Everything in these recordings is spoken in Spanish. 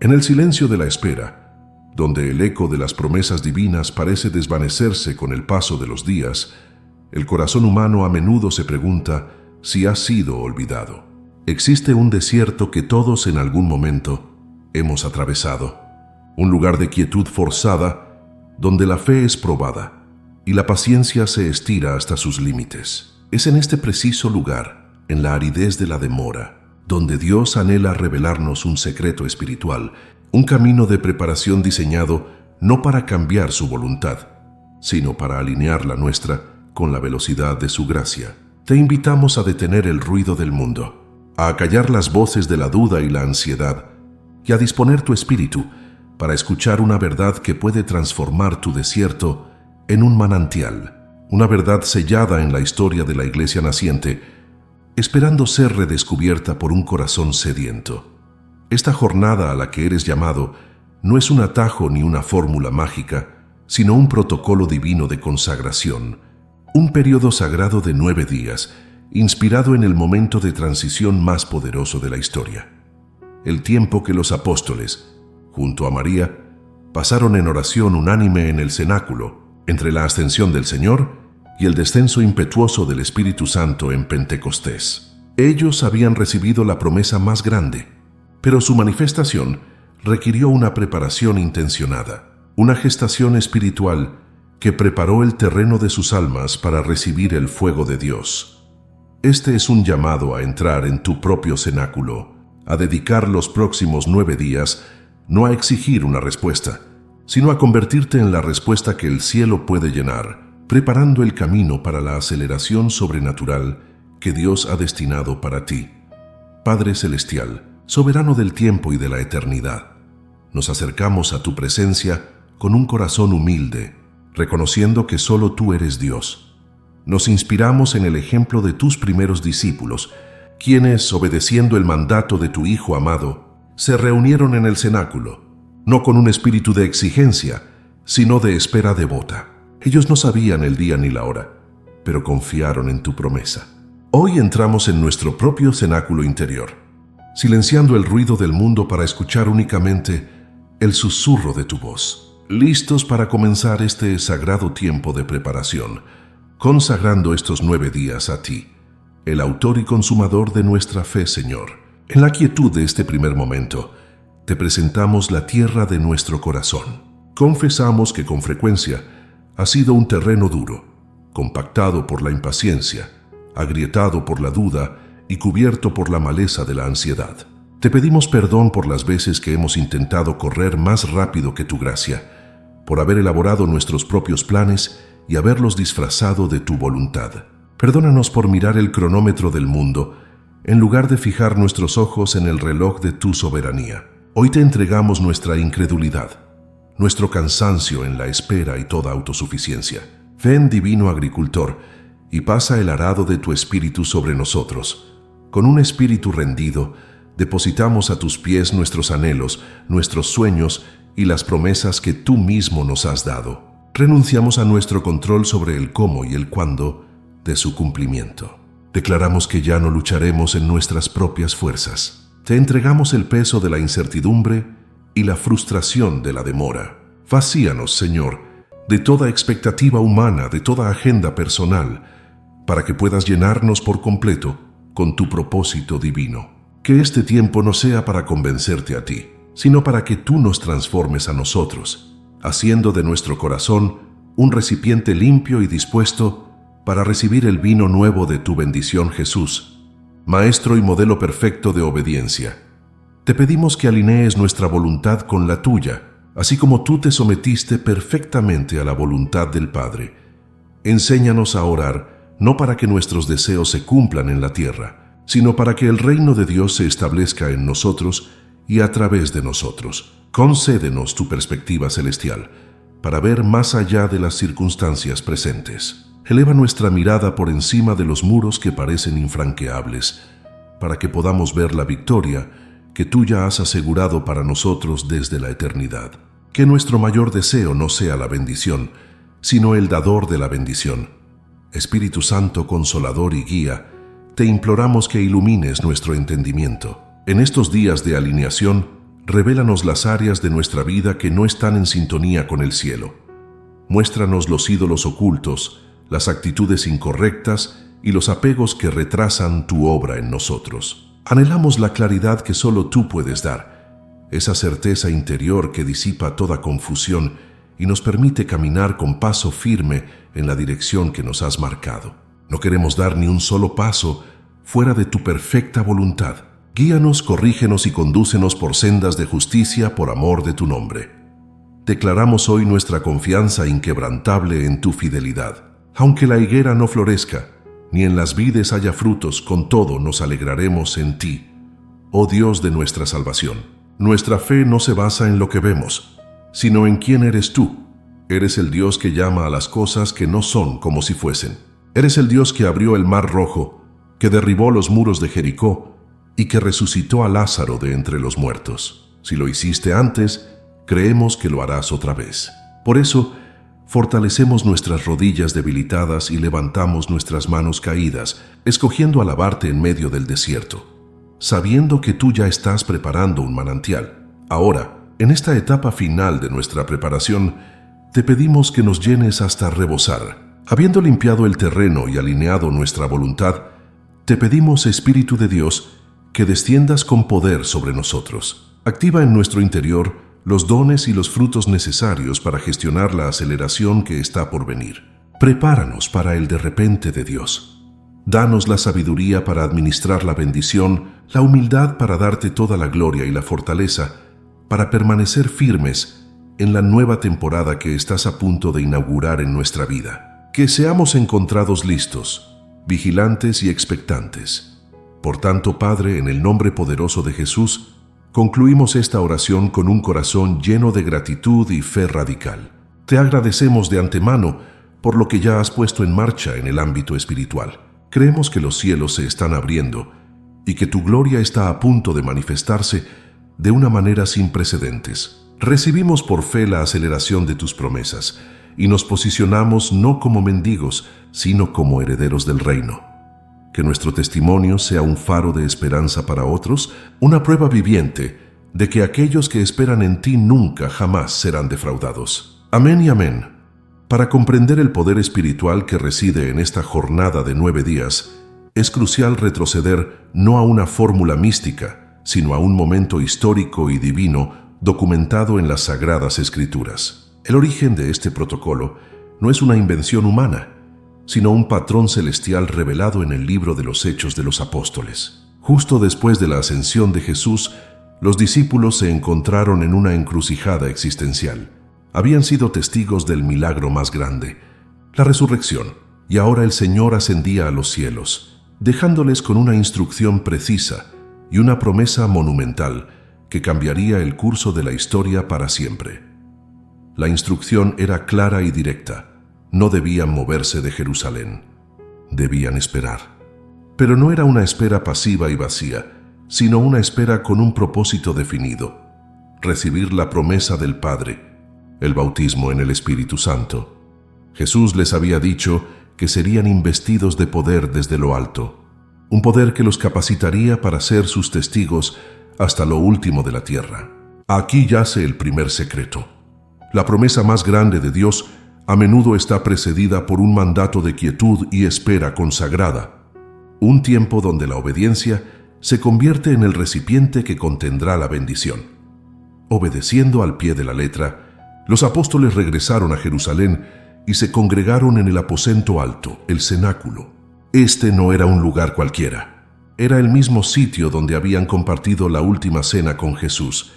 En el silencio de la espera, donde el eco de las promesas divinas parece desvanecerse con el paso de los días, el corazón humano a menudo se pregunta si ha sido olvidado. Existe un desierto que todos en algún momento hemos atravesado, un lugar de quietud forzada donde la fe es probada y la paciencia se estira hasta sus límites. Es en este preciso lugar, en la aridez de la demora, donde Dios anhela revelarnos un secreto espiritual, un camino de preparación diseñado no para cambiar su voluntad, sino para alinear la nuestra con la velocidad de su gracia. Te invitamos a detener el ruido del mundo, a acallar las voces de la duda y la ansiedad, y a disponer tu espíritu para escuchar una verdad que puede transformar tu desierto en un manantial, una verdad sellada en la historia de la iglesia naciente, esperando ser redescubierta por un corazón sediento. Esta jornada a la que eres llamado no es un atajo ni una fórmula mágica, sino un protocolo divino de consagración, un periodo sagrado de 9 días, inspirado en el momento de transición más poderoso de la historia. El tiempo que los apóstoles, junto a María, pasaron en oración unánime en el cenáculo, entre la ascensión del Señor y el descenso impetuoso del Espíritu Santo en Pentecostés. Ellos habían recibido la promesa más grande, pero su manifestación requirió una preparación intencionada, una gestación espiritual que preparó el terreno de sus almas para recibir el fuego de Dios. Este es un llamado a entrar en tu propio cenáculo, a dedicar los próximos 9 días no a exigir una respuesta, sino a convertirte en la respuesta que el cielo puede llenar, preparando el camino para la aceleración sobrenatural que Dios ha destinado para ti. Padre Celestial, soberano del tiempo y de la eternidad, nos acercamos a tu presencia con un corazón humilde, reconociendo que solo tú eres Dios. Nos inspiramos en el ejemplo de tus primeros discípulos, quienes, obedeciendo el mandato de tu Hijo amado, se reunieron en el cenáculo, no con un espíritu de exigencia, sino de espera devota. Ellos no sabían el día ni la hora, pero confiaron en tu promesa. Hoy entramos en nuestro propio cenáculo interior, silenciando el ruido del mundo para escuchar únicamente el susurro de tu voz, listos para comenzar este sagrado tiempo de preparación, consagrando estos 9 días a ti, el autor y consumador de nuestra fe, Señor. En la quietud de este primer momento, te presentamos la tierra de nuestro corazón. Confesamos que con frecuencia ha sido un terreno duro, compactado por la impaciencia, agrietado por la duda y cubierto por la maleza de la ansiedad. Te pedimos perdón por las veces que hemos intentado correr más rápido que tu gracia, por haber elaborado nuestros propios planes y haberlos disfrazado de tu voluntad. Perdónanos por mirar el cronómetro del mundo en lugar de fijar nuestros ojos en el reloj de tu soberanía. Hoy te entregamos nuestra incredulidad, nuestro cansancio en la espera y toda autosuficiencia. Ven, divino agricultor, y pasa el arado de tu espíritu sobre nosotros. Con un espíritu rendido, depositamos a tus pies nuestros anhelos, nuestros sueños y las promesas que tú mismo nos has dado. Renunciamos a nuestro control sobre el cómo y el cuándo de su cumplimiento. Declaramos que ya no lucharemos en nuestras propias fuerzas. Te entregamos el peso de la incertidumbre y la frustración de la demora. Vacíanos, Señor, de toda expectativa humana, de toda agenda personal, para que puedas llenarnos por completo con tu propósito divino. Que este tiempo no sea para convencerte a ti, sino para que tú nos transformes a nosotros, haciendo de nuestro corazón un recipiente limpio y dispuesto para recibir el vino nuevo de tu bendición, Jesús, Maestro y modelo perfecto de obediencia. Te pedimos que alinees nuestra voluntad con la tuya, así como tú te sometiste perfectamente a la voluntad del Padre. Enséñanos a orar, no para que nuestros deseos se cumplan en la tierra, sino para que el reino de Dios se establezca en nosotros y a través de nosotros. Concédenos tu perspectiva celestial, para ver más allá de las circunstancias presentes. Eleva nuestra mirada por encima de los muros que parecen infranqueables, para que podamos ver la victoria que tú ya has asegurado para nosotros desde la eternidad. Que nuestro mayor deseo no sea la bendición, sino el dador de la bendición. Espíritu Santo, Consolador y Guía, te imploramos que ilumines nuestro entendimiento. En estos días de alineación, Revélanos las áreas de nuestra vida que no están en sintonía con el cielo. Muéstranos los ídolos ocultos, las actitudes incorrectas y los apegos que retrasan tu obra en nosotros. Anhelamos la claridad que solo tú puedes dar, esa certeza interior que disipa toda confusión y nos permite caminar con paso firme en la dirección que nos has marcado. No queremos dar ni un solo paso fuera de tu perfecta voluntad. Guíanos, corrígenos y condúcenos por sendas de justicia por amor de tu nombre. Declaramos hoy nuestra confianza inquebrantable en tu fidelidad. Aunque la higuera no florezca, ni en las vides haya frutos, con todo nos alegraremos en ti, oh Dios de nuestra salvación. Nuestra fe no se basa en lo que vemos, sino en quién eres tú. Eres el Dios que llama a las cosas que no son como si fuesen. Eres el Dios que abrió el mar rojo, que derribó los muros de Jericó y que resucitó a Lázaro de entre los muertos. Si lo hiciste antes, creemos que lo harás otra vez. Por eso, fortalecemos nuestras rodillas debilitadas y levantamos nuestras manos caídas, escogiendo alabarte en medio del desierto, sabiendo que tú ya estás preparando un manantial. Ahora, en esta etapa final de nuestra preparación, te pedimos que nos llenes hasta rebosar. Habiendo limpiado el terreno y alineado nuestra voluntad, te pedimos, Espíritu de Dios, que desciendas con poder sobre nosotros. Activa en nuestro interior los dones y los frutos necesarios para gestionar la aceleración que está por venir. Prepáranos para el de repente de Dios. Danos la sabiduría para administrar la bendición, la humildad para darte toda la gloria y la fortaleza para permanecer firmes en la nueva temporada que estás a punto de inaugurar en nuestra vida. Que seamos encontrados listos, vigilantes y expectantes. Por tanto, Padre, en el nombre poderoso de Jesús, concluimos esta oración con un corazón lleno de gratitud y fe radical. Te agradecemos de antemano por lo que ya has puesto en marcha en el ámbito espiritual. Creemos que los cielos se están abriendo y que tu gloria está a punto de manifestarse de una manera sin precedentes. Recibimos por fe la aceleración de tus promesas y nos posicionamos no como mendigos, sino como herederos del reino. Que nuestro testimonio sea un faro de esperanza para otros, una prueba viviente de que aquellos que esperan en ti nunca jamás serán defraudados. Amén y amén. Para comprender el poder espiritual que reside en esta jornada de 9 días, es crucial retroceder no a una fórmula mística, sino a un momento histórico y divino documentado en las Sagradas Escrituras. El origen de este protocolo no es una invención humana, sino un patrón celestial revelado en el libro de los Hechos de los Apóstoles. Justo después de la ascensión de Jesús, los discípulos se encontraron en una encrucijada existencial. Habían sido testigos del milagro más grande, la resurrección, y ahora el Señor ascendía a los cielos, dejándoles con una instrucción precisa y una promesa monumental que cambiaría el curso de la historia para siempre. La instrucción era clara y directa. No debían moverse de Jerusalén, debían esperar. Pero no era una espera pasiva y vacía, sino una espera con un propósito definido: recibir la promesa del Padre, el bautismo en el Espíritu Santo. Jesús les había dicho que serían investidos de poder desde lo alto, un poder que los capacitaría para ser sus testigos hasta lo último de la tierra. Aquí yace el primer secreto. La promesa más grande de Dios a menudo está precedida por un mandato de quietud y espera consagrada, un tiempo donde la obediencia se convierte en el recipiente que contendrá la bendición. Obedeciendo al pie de la letra, los apóstoles regresaron a Jerusalén y se congregaron en el aposento alto, el cenáculo. Este no era un lugar cualquiera. Era el mismo sitio donde habían compartido la última cena con Jesús,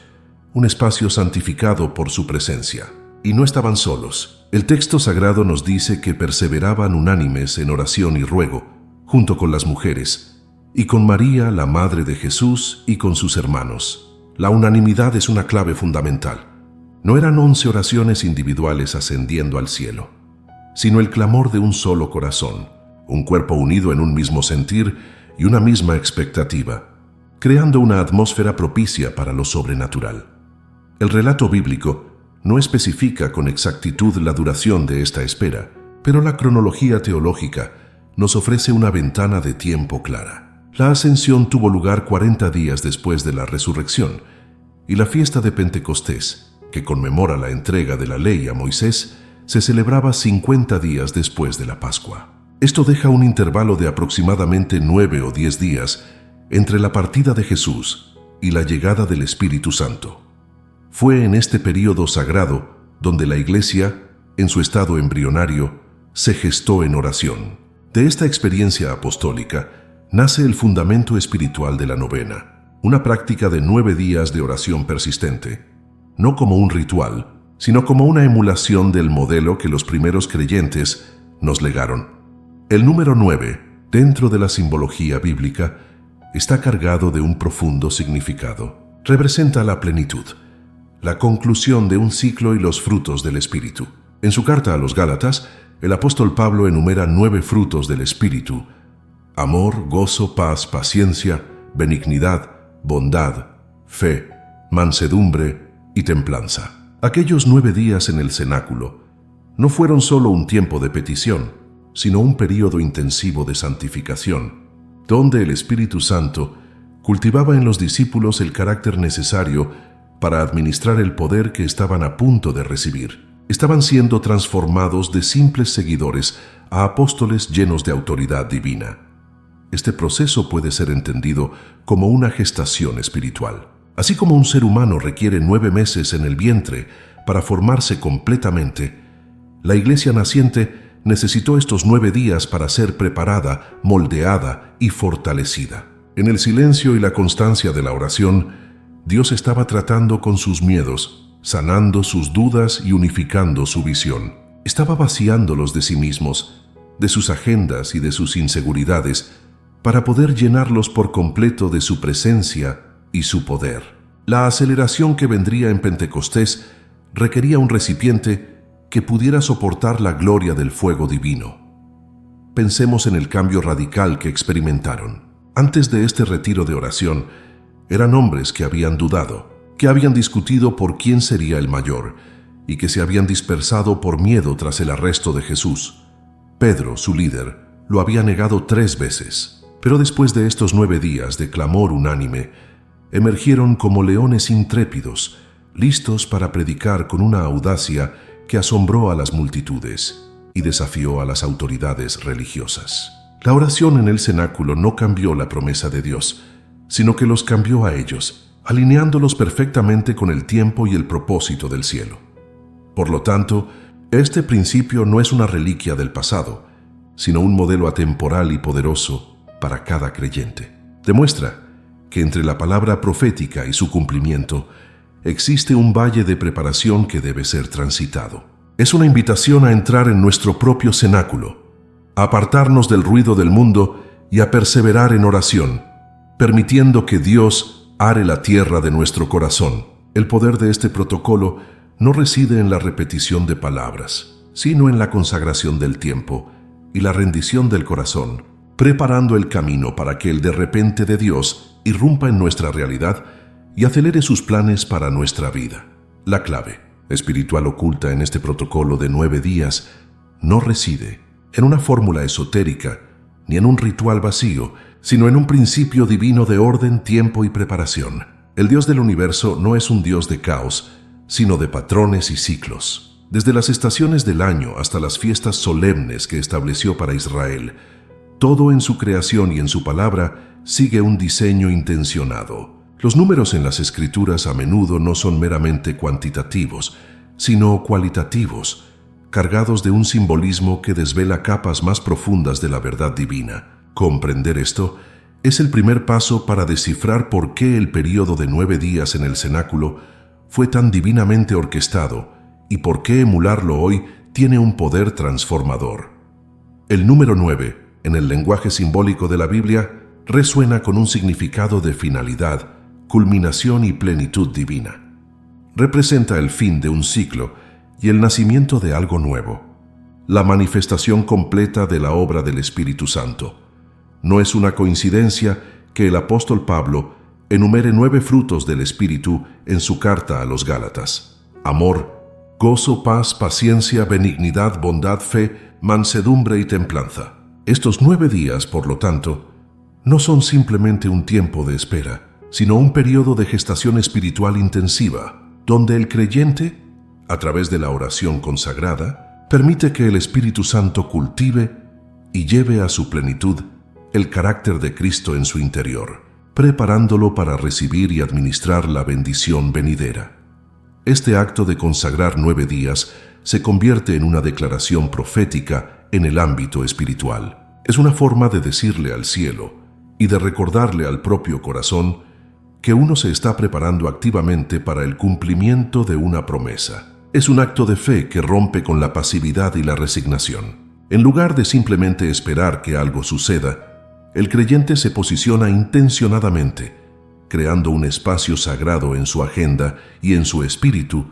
un espacio santificado por su presencia. Y no estaban solos. El texto sagrado nos dice que perseveraban unánimes en oración y ruego, junto con las mujeres, y con María, la madre de Jesús, y con sus hermanos. La unanimidad es una clave fundamental. No eran 11 oraciones individuales ascendiendo al cielo, sino el clamor de un solo corazón, un cuerpo unido en un mismo sentir y una misma expectativa, creando una atmósfera propicia para lo sobrenatural. El relato bíblico no especifica con exactitud la duración de esta espera, pero la cronología teológica nos ofrece una ventana de tiempo clara. La ascensión tuvo lugar 40 días después de la resurrección, y la fiesta de Pentecostés, que conmemora la entrega de la ley a Moisés, se celebraba 50 días después de la Pascua. Esto deja un intervalo de aproximadamente 9 o 10 días entre la partida de Jesús y la llegada del Espíritu Santo. Fue en este período sagrado donde la Iglesia, en su estado embrionario, se gestó en oración. De esta experiencia apostólica nace el fundamento espiritual de la novena, una práctica de 9 días de oración persistente, no como un ritual, sino como una emulación del modelo que los primeros creyentes nos legaron. El número 9, dentro de la simbología bíblica, está cargado de un profundo significado. Representa la plenitud, la conclusión de un ciclo y los frutos del Espíritu. En su carta a los Gálatas, el apóstol Pablo enumera 9 frutos del Espíritu: amor, gozo, paz, paciencia, benignidad, bondad, fe, mansedumbre y templanza. Aquellos 9 días en el cenáculo no fueron solo un tiempo de petición, sino un período intensivo de santificación, donde el Espíritu Santo cultivaba en los discípulos el carácter necesario para administrar el poder que estaban a punto de recibir. Estaban siendo transformados de simples seguidores a apóstoles llenos de autoridad divina. Este proceso puede ser entendido como una gestación espiritual. Así como un ser humano requiere 9 meses en el vientre para formarse completamente, la iglesia naciente necesitó estos 9 días para ser preparada, moldeada y fortalecida. En el silencio y la constancia de la oración, Dios estaba tratando con sus miedos, sanando sus dudas y unificando su visión. Estaba vaciándolos de sí mismos, de sus agendas y de sus inseguridades, para poder llenarlos por completo de su presencia y su poder. La aceleración que vendría en Pentecostés requería un recipiente que pudiera soportar la gloria del fuego divino. Pensemos en el cambio radical que experimentaron. Antes de este retiro de oración, eran hombres que habían dudado, que habían discutido por quién sería el mayor y que se habían dispersado por miedo tras el arresto de Jesús. Pedro, su líder, lo había negado 3 veces. Pero después de estos 9 días de clamor unánime, emergieron como leones intrépidos, listos para predicar con una audacia que asombró a las multitudes y desafió a las autoridades religiosas. La oración en el cenáculo no cambió la promesa de Dios, sino que los cambió a ellos, alineándolos perfectamente con el tiempo y el propósito del cielo. Por lo tanto, este principio no es una reliquia del pasado, sino un modelo atemporal y poderoso para cada creyente. Demuestra que entre la palabra profética y su cumplimiento existe un valle de preparación que debe ser transitado. Es una invitación a entrar en nuestro propio cenáculo, a apartarnos del ruido del mundo y a perseverar en oración, permitiendo que Dios are la tierra de nuestro corazón. El poder de este protocolo no reside en la repetición de palabras, sino en la consagración del tiempo y la rendición del corazón, preparando el camino para que el de repente de Dios irrumpa en nuestra realidad y acelere sus planes para nuestra vida. La clave espiritual oculta en este protocolo de 9 días no reside en una fórmula esotérica ni en un ritual vacío, sino en un principio divino de orden, tiempo y preparación. El Dios del universo no es un Dios de caos, sino de patrones y ciclos. Desde las estaciones del año hasta las fiestas solemnes que estableció para Israel, todo en su creación y en su palabra sigue un diseño intencionado. Los números en las Escrituras a menudo no son meramente cuantitativos, sino cualitativos, cargados de un simbolismo que desvela capas más profundas de la verdad divina. Comprender esto es el primer paso para descifrar por qué el período de 9 días en el cenáculo fue tan divinamente orquestado y por qué emularlo hoy tiene un poder transformador. El número 9, en el lenguaje simbólico de la Biblia, resuena con un significado de finalidad, culminación y plenitud divina. Representa el fin de un ciclo y el nacimiento de algo nuevo, la manifestación completa de la obra del Espíritu Santo. No es una coincidencia que el apóstol Pablo enumere 9 frutos del Espíritu en su carta a los Gálatas: amor, gozo, paz, paciencia, benignidad, bondad, fe, mansedumbre y templanza. Estos 9 días, por lo tanto, no son simplemente un tiempo de espera, sino un periodo de gestación espiritual intensiva, donde el creyente, a través de la oración consagrada, permite que el Espíritu Santo cultive y lleve a su plenitud el carácter de Cristo en su interior, preparándolo para recibir y administrar la bendición venidera. Este acto de consagrar 9 días se convierte en una declaración profética en el ámbito espiritual. Es una forma de decirle al cielo y de recordarle al propio corazón que uno se está preparando activamente para el cumplimiento de una promesa. Es un acto de fe que rompe con la pasividad y la resignación. En lugar de simplemente esperar que algo suceda, el creyente se posiciona intencionadamente, creando un espacio sagrado en su agenda y en su espíritu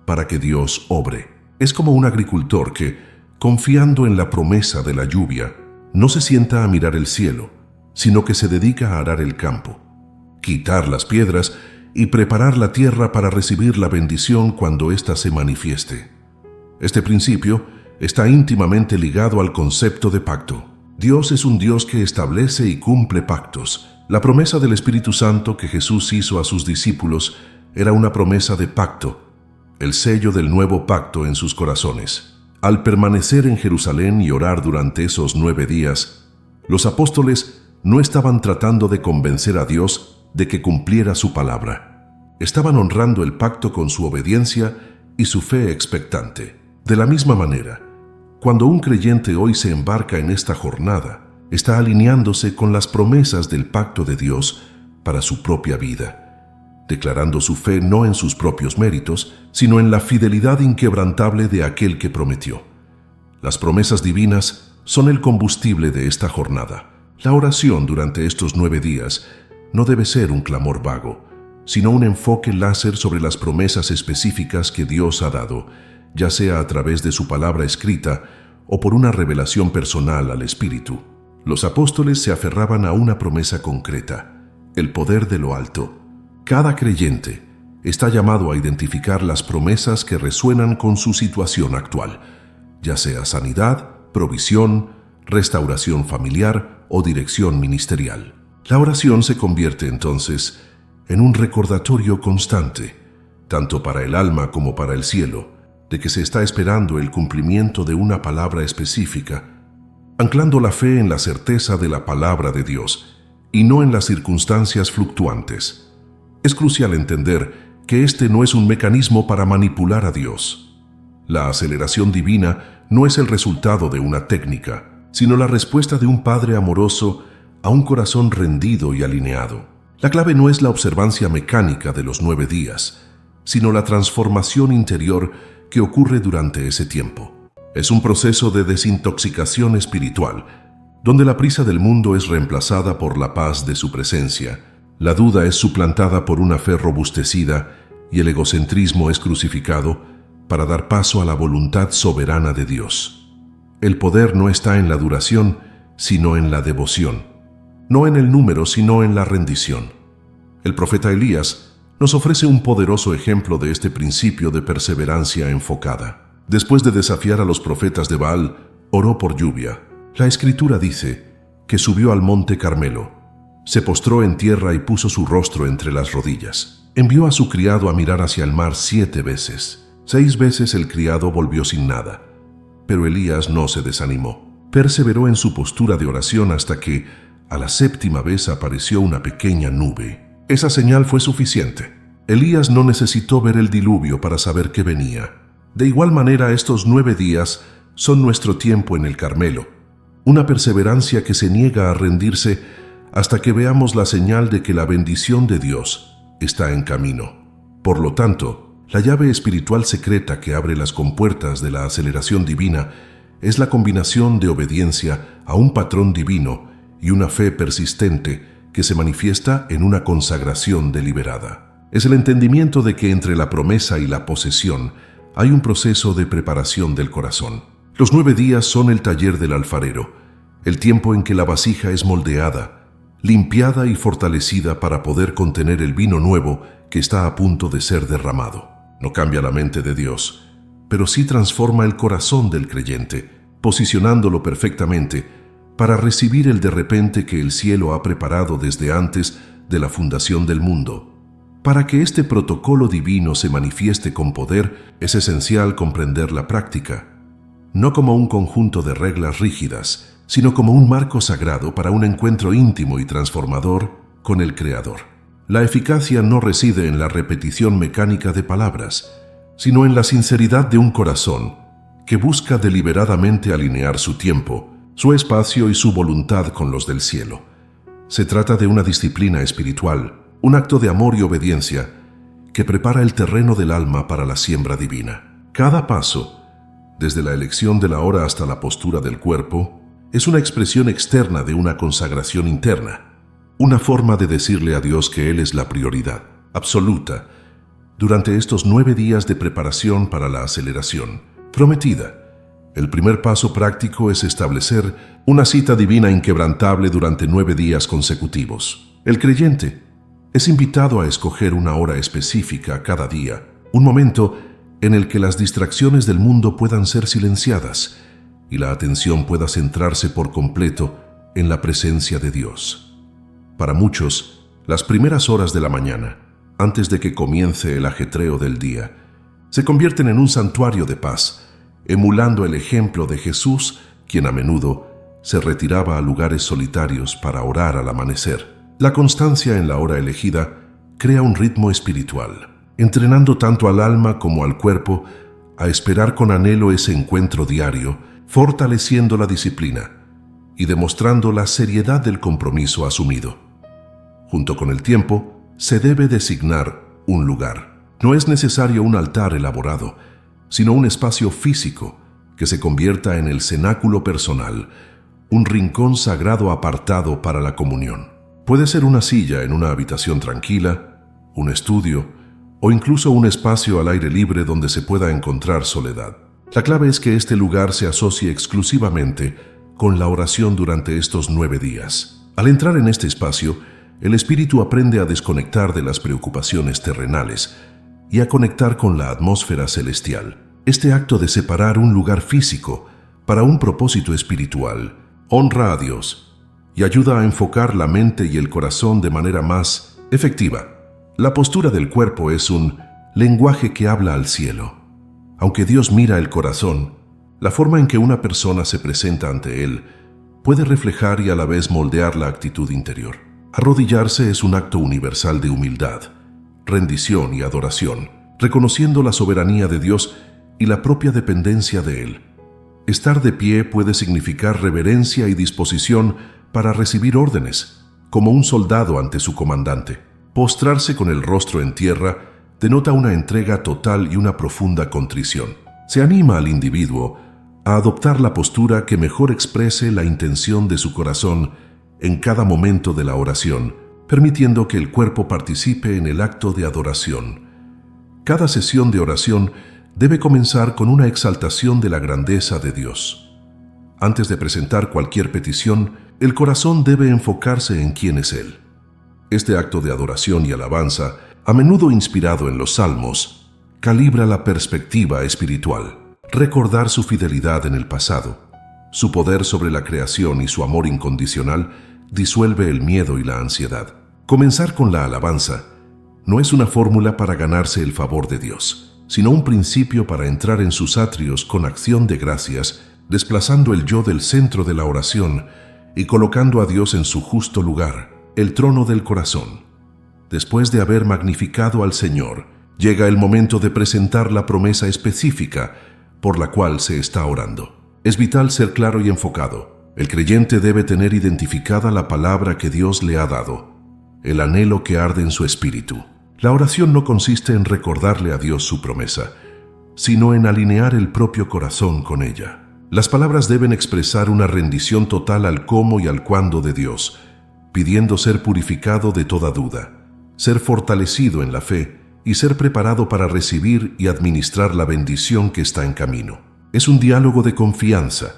para que Dios obre. Es como un agricultor que, confiando en la promesa de la lluvia, no se sienta a mirar el cielo, sino que se dedica a arar el campo, quitar las piedras y preparar la tierra para recibir la bendición cuando ésta se manifieste. Este principio está íntimamente ligado al concepto de pacto. Dios es un Dios que establece y cumple pactos. La promesa del Espíritu Santo que Jesús hizo a sus discípulos era una promesa de pacto, el sello del nuevo pacto en sus corazones. Al permanecer en Jerusalén y orar durante esos 9 días, los apóstoles no estaban tratando de convencer a Dios de que cumpliera su palabra. Estaban honrando el pacto con su obediencia y su fe expectante. De la misma manera, cuando un creyente hoy se embarca en esta jornada, está alineándose con las promesas del pacto de Dios para su propia vida, declarando su fe no en sus propios méritos, sino en la fidelidad inquebrantable de aquel que prometió. Las promesas divinas son el combustible de esta jornada. La oración durante estos 9 días no debe ser un clamor vago, sino un enfoque láser sobre las promesas específicas que Dios ha dado, ya sea a través de su palabra escrita o por una revelación personal al Espíritu. Los apóstoles se aferraban a una promesa concreta, el poder de lo alto. Cada creyente está llamado a identificar las promesas que resuenan con su situación actual, ya sea sanidad, provisión, restauración familiar o dirección ministerial. La oración se convierte entonces en un recordatorio constante, tanto para el alma como para el cielo, de que se está esperando el cumplimiento de una palabra específica, anclando la fe en la certeza de la palabra de Dios y no en las circunstancias fluctuantes. Es crucial entender que este no es un mecanismo para manipular a Dios. La aceleración divina no es el resultado de una técnica, sino la respuesta de un Padre amoroso a un corazón rendido y alineado. La clave no es la observancia mecánica de los 9 días, sino la transformación interior que ocurre durante ese tiempo. Es un proceso de desintoxicación espiritual, donde la prisa del mundo es reemplazada por la paz de su presencia, la duda es suplantada por una fe robustecida y el egocentrismo es crucificado para dar paso a la voluntad soberana de Dios. El poder no está en la duración, sino en la devoción. No en el número, sino en la rendición. El profeta Elías nos ofrece un poderoso ejemplo de este principio de perseverancia enfocada. Después de desafiar a los profetas de Baal, oró por lluvia. La Escritura dice que subió al monte Carmelo, se postró en tierra y puso su rostro entre las rodillas. Envió a su criado a mirar hacia el mar 7 veces. 6 veces el criado volvió sin nada. Pero Elías no se desanimó. Perseveró en su postura de oración hasta que, a la 7ª vez apareció una pequeña nube. Esa señal fue suficiente. Elías no necesitó ver el diluvio para saber que venía. De igual manera, estos 9 días son nuestro tiempo en el Carmelo, una perseverancia que se niega a rendirse hasta que veamos la señal de que la bendición de Dios está en camino. Por lo tanto, la llave espiritual secreta que abre las compuertas de la aceleración divina es la combinación de obediencia a un patrón divino y una fe persistente que se manifiesta en una consagración deliberada. Es el entendimiento de que entre la promesa y la posesión hay un proceso de preparación del corazón. Los 9 días son el taller del alfarero, el tiempo en que la vasija es moldeada, limpiada y fortalecida para poder contener el vino nuevo que está a punto de ser derramado. No cambia la mente de Dios, pero sí transforma el corazón del creyente, posicionándolo perfectamente para recibir el de repente que el cielo ha preparado desde antes de la fundación del mundo. Para que este protocolo divino se manifieste con poder, es esencial comprender la práctica, no como un conjunto de reglas rígidas, sino como un marco sagrado para un encuentro íntimo y transformador con el Creador. La eficacia no reside en la repetición mecánica de palabras, sino en la sinceridad de un corazón que busca deliberadamente alinear su tiempo, su espacio y su voluntad con los del cielo. Se trata de una disciplina espiritual, un acto de amor y obediencia que prepara el terreno del alma para la siembra divina. Cada paso, desde la elección de la hora hasta la postura del cuerpo, es una expresión externa de una consagración interna, una forma de decirle a Dios que Él es la prioridad absoluta durante estos 9 días de preparación para la aceleración prometida. El primer paso práctico es establecer una cita divina inquebrantable durante 9 días consecutivos. El creyente es invitado a escoger una hora específica cada día, un momento en el que las distracciones del mundo puedan ser silenciadas y la atención pueda centrarse por completo en la presencia de Dios. Para muchos, las primeras horas de la mañana, antes de que comience el ajetreo del día, se convierten en un santuario de paz, emulando el ejemplo de Jesús, quien a menudo se retiraba a lugares solitarios para orar al amanecer. La constancia en la hora elegida crea un ritmo espiritual, entrenando tanto al alma como al cuerpo a esperar con anhelo ese encuentro diario, fortaleciendo la disciplina y demostrando la seriedad del compromiso asumido. Junto con el tiempo, se debe designar un lugar. No es necesario un altar elaborado, sino un espacio físico que se convierta en el cenáculo personal, un rincón sagrado apartado para la comunión. Puede ser una silla en una habitación tranquila, un estudio o incluso un espacio al aire libre donde se pueda encontrar soledad. La clave es que este lugar se asocie exclusivamente con la oración durante estos 9 días. Al entrar en este espacio, el espíritu aprende a desconectar de las preocupaciones terrenales y a conectar con la atmósfera celestial. Este acto de separar un lugar físico para un propósito espiritual honra a Dios y ayuda a enfocar la mente y el corazón de manera más efectiva. La postura del cuerpo es un lenguaje que habla al cielo. Aunque Dios mira el corazón, la forma en que una persona se presenta ante Él puede reflejar y a la vez moldear la actitud interior. Arrodillarse es un acto universal de humildad, rendición y adoración, reconociendo la soberanía de Dios y la propia dependencia de Él. Estar de pie puede significar reverencia y disposición para recibir órdenes, como un soldado ante su comandante. Postrarse con el rostro en tierra denota una entrega total y una profunda contrición. Se anima al individuo a adoptar la postura que mejor exprese la intención de su corazón en cada momento de la oración, permitiendo que el cuerpo participe en el acto de adoración. Cada sesión de oración debe comenzar con una exaltación de la grandeza de Dios. Antes de presentar cualquier petición, el corazón debe enfocarse en quién es Él. Este acto de adoración y alabanza, a menudo inspirado en los Salmos, calibra la perspectiva espiritual. Recordar su fidelidad en el pasado, su poder sobre la creación y su amor incondicional disuelve el miedo y la ansiedad. Comenzar con la alabanza no es una fórmula para ganarse el favor de Dios, sino un principio para entrar en sus atrios con acción de gracias, desplazando el yo del centro de la oración y colocando a Dios en su justo lugar, el trono del corazón. Después de haber magnificado al Señor, llega el momento de presentar la promesa específica por la cual se está orando. Es vital ser claro y enfocado. El creyente debe tener identificada la palabra que Dios le ha dado, el anhelo que arde en su espíritu. La oración no consiste en recordarle a Dios su promesa, sino en alinear el propio corazón con ella. Las palabras deben expresar una rendición total al cómo y al cuándo de Dios, pidiendo ser purificado de toda duda, ser fortalecido en la fe y ser preparado para recibir y administrar la bendición que está en camino. Es un diálogo de confianza,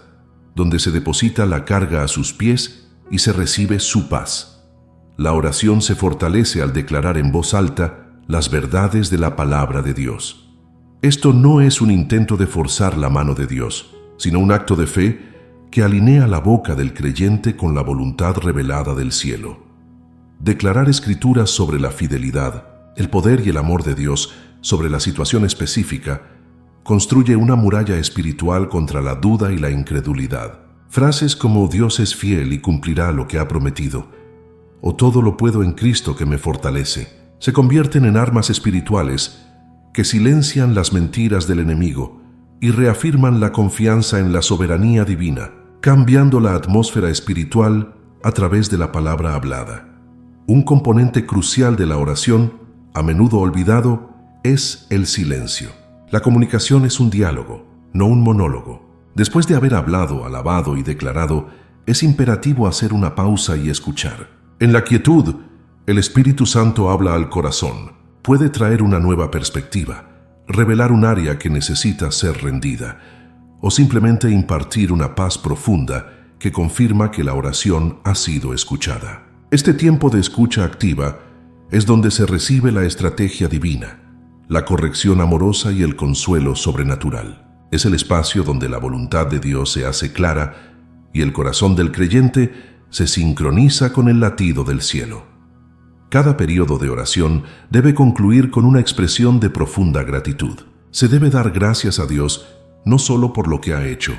donde se deposita la carga a sus pies y se recibe su paz. La oración se fortalece al declarar en voz alta las verdades de la palabra de Dios. Esto no es un intento de forzar la mano de Dios, sino un acto de fe que alinea la boca del creyente con la voluntad revelada del cielo. Declarar escrituras sobre la fidelidad, el poder y el amor de Dios sobre la situación específica construye una muralla espiritual contra la duda y la incredulidad. Frases como Dios es fiel y cumplirá lo que ha prometido, o todo lo puedo en Cristo que me fortalece, se convierten en armas espirituales que silencian las mentiras del enemigo y reafirman la confianza en la soberanía divina, cambiando la atmósfera espiritual a través de la palabra hablada. Un componente crucial de la oración, a menudo olvidado, es el silencio. La comunicación es un diálogo, no un monólogo. Después de haber hablado, alabado y declarado, es imperativo hacer una pausa y escuchar. En la quietud, el Espíritu Santo habla al corazón. Puede traer una nueva perspectiva, revelar un área que necesita ser rendida, o simplemente impartir una paz profunda que confirma que la oración ha sido escuchada. Este tiempo de escucha activa es donde se recibe la estrategia divina, la corrección amorosa y el consuelo sobrenatural. Es el espacio donde la voluntad de Dios se hace clara y el corazón del creyente se sincroniza con el latido del cielo. Cada periodo de oración debe concluir con una expresión de profunda gratitud. Se debe dar gracias a Dios no solo por lo que ha hecho,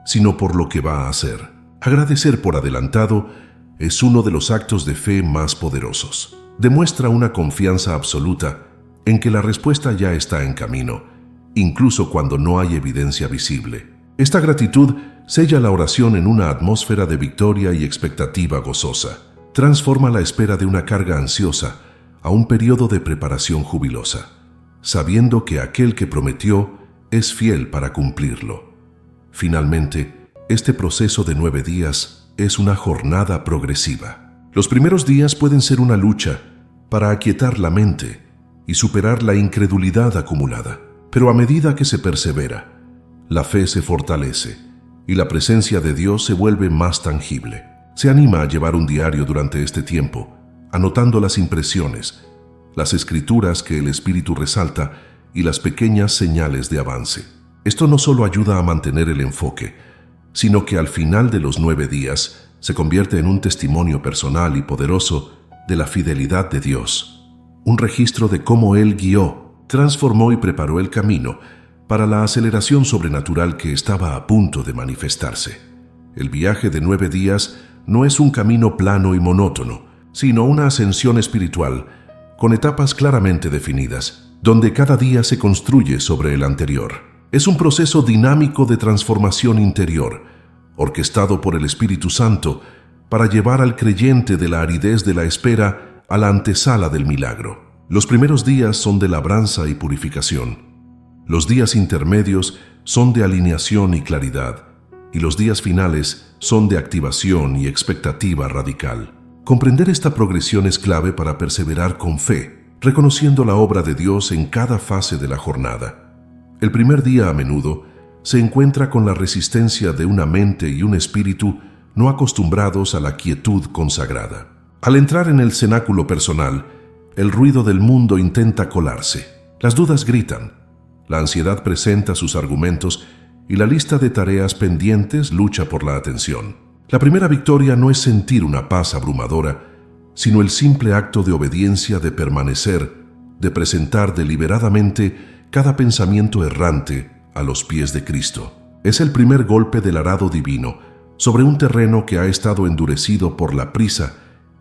sino por lo que va a hacer. Agradecer por adelantado es uno de los actos de fe más poderosos. Demuestra una confianza absoluta en que la respuesta ya está en camino, incluso cuando no hay evidencia visible. Esta gratitud sella la oración en una atmósfera de victoria y expectativa gozosa. Transforma la espera de una carga ansiosa a un periodo de preparación jubilosa, sabiendo que aquel que prometió es fiel para cumplirlo. Finalmente, este proceso de 9 días es una jornada progresiva. Los primeros días pueden ser una lucha para aquietar la mente y superar la incredulidad acumulada, pero a medida que se persevera, la fe se fortalece y la presencia de Dios se vuelve más tangible. Se anima a llevar un diario durante este tiempo, anotando las impresiones, las escrituras que el Espíritu resalta y las pequeñas señales de avance. Esto no solo ayuda a mantener el enfoque, sino que al final de los 9 días se convierte en un testimonio personal y poderoso de la fidelidad de Dios, un registro de cómo Él guió, transformó y preparó el camino para la aceleración sobrenatural que estaba a punto de manifestarse. El viaje de 9 días no es un camino plano y monótono, sino una ascensión espiritual con etapas claramente definidas, donde cada día se construye sobre el anterior. Es un proceso dinámico de transformación interior, orquestado por el Espíritu Santo para llevar al creyente de la aridez de la espera a la antesala del milagro. Los primeros días son de labranza y purificación. Los días intermedios son de alineación y claridad, y los días finales son de activación y expectativa radical. Comprender esta progresión es clave para perseverar con fe, reconociendo la obra de Dios en cada fase de la jornada. El primer día a menudo se encuentra con la resistencia de una mente y un espíritu no acostumbrados a la quietud consagrada. Al entrar en el cenáculo personal, el ruido del mundo intenta colarse. Las dudas gritan, la ansiedad presenta sus argumentos y la lista de tareas pendientes lucha por la atención. La primera victoria no es sentir una paz abrumadora, sino el simple acto de obediencia de permanecer, de presentar deliberadamente cada pensamiento errante a los pies de Cristo. Es el primer golpe del arado divino sobre un terreno que ha estado endurecido por la prisa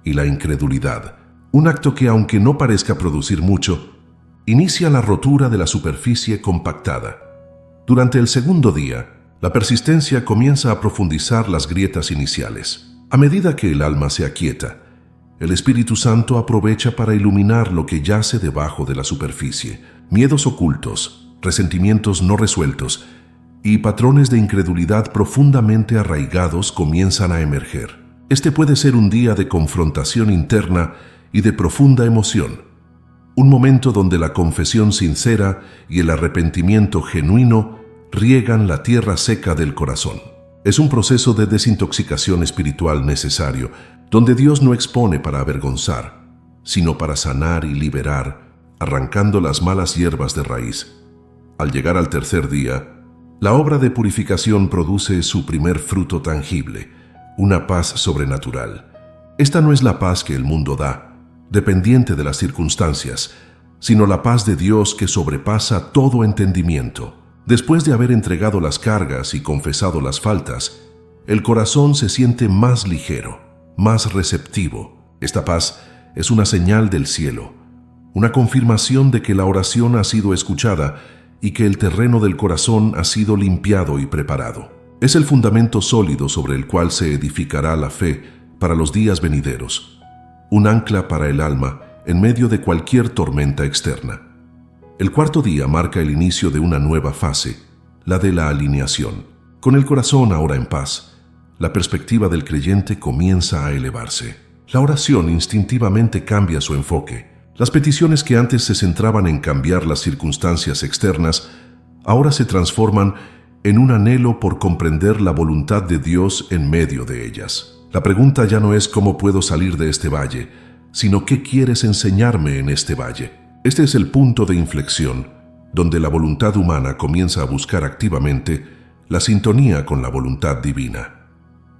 y la incredulidad. Un acto que, aunque no parezca producir mucho, inicia la rotura de la superficie compactada. Durante el segundo día, la persistencia comienza a profundizar las grietas iniciales. A medida que el alma se aquieta, el Espíritu Santo aprovecha para iluminar lo que yace debajo de la superficie. Miedos ocultos, resentimientos no resueltos y patrones de incredulidad profundamente arraigados comienzan a emerger. Este puede ser un día de confrontación interna y de profunda emoción. Un momento donde la confesión sincera y el arrepentimiento genuino riegan la tierra seca del corazón. Es un proceso de desintoxicación espiritual necesario, donde Dios no expone para avergonzar, sino para sanar y liberar, arrancando las malas hierbas de raíz. Al llegar al tercer día, la obra de purificación produce su primer fruto tangible, una paz sobrenatural. Esta no es la paz que el mundo da, dependiente de las circunstancias, sino la paz de Dios que sobrepasa todo entendimiento. Después de haber entregado las cargas y confesado las faltas, el corazón se siente más ligero, más receptivo. Esta paz es una señal del cielo, una confirmación de que la oración ha sido escuchada y que el terreno del corazón ha sido limpiado y preparado. Es el fundamento sólido sobre el cual se edificará la fe para los días venideros, un ancla para el alma en medio de cualquier tormenta externa. El cuarto día marca el inicio de una nueva fase, la de la alineación. Con el corazón ahora en paz, la perspectiva del creyente comienza a elevarse. La oración instintivamente cambia su enfoque. Las peticiones que antes se centraban en cambiar las circunstancias externas, ahora se transforman en un anhelo por comprender la voluntad de Dios en medio de ellas. La pregunta ya no es cómo puedo salir de este valle, sino qué quieres enseñarme en este valle. Este es el punto de inflexión, donde la voluntad humana comienza a buscar activamente la sintonía con la voluntad divina.